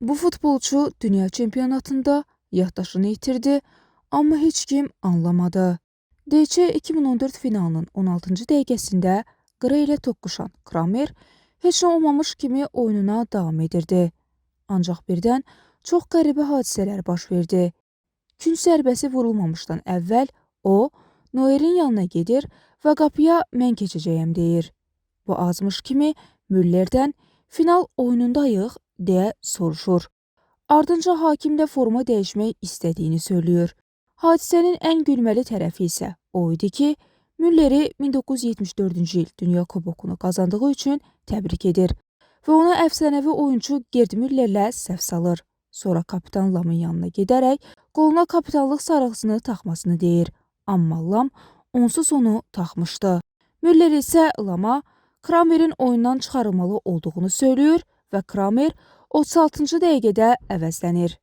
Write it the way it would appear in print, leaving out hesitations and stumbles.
Bu futbolçu dünya çempionatında yaddaşını itirdi, amma heç kim anlamadı. DC 2014 finalının 16-cı dəqiqəsində Qıra ilə toqquşan Kramer heç nə olmamış kimi oyununa davam edirdi. Ancaq birdən çox qəribə hadisələr baş verdi. Gün zərbəsi vurulmamışdan əvvəl o, Noyerin yanına gedir və qapıya mən keçəcəyəm deyir. Bu azmış kimi Müllerdən final oyunundayıq deyə soruşur. Ardınca hakim də forma dəyişmək istədiyini söylüyor. Hadisənin ən gülməli tərəfi isə o idi ki, Mülleri 1974-cü il Dünya Kubokunu qazandığı üçün təbrik edir və ona əfsanəvi oyuncu Gerd Müllerlə səhv salır. Sonra kapitan Lamın yanına gedərək qoluna kapitanlıq sarğısını taxmasını deyir. Amma Lam onsuz onu taxmışdı. Müller isə Lama Kramer'in oyundan çıxarılmalı olduğunu söylüyor və Kramer 36-cı dəqiqədə əvəzlənir.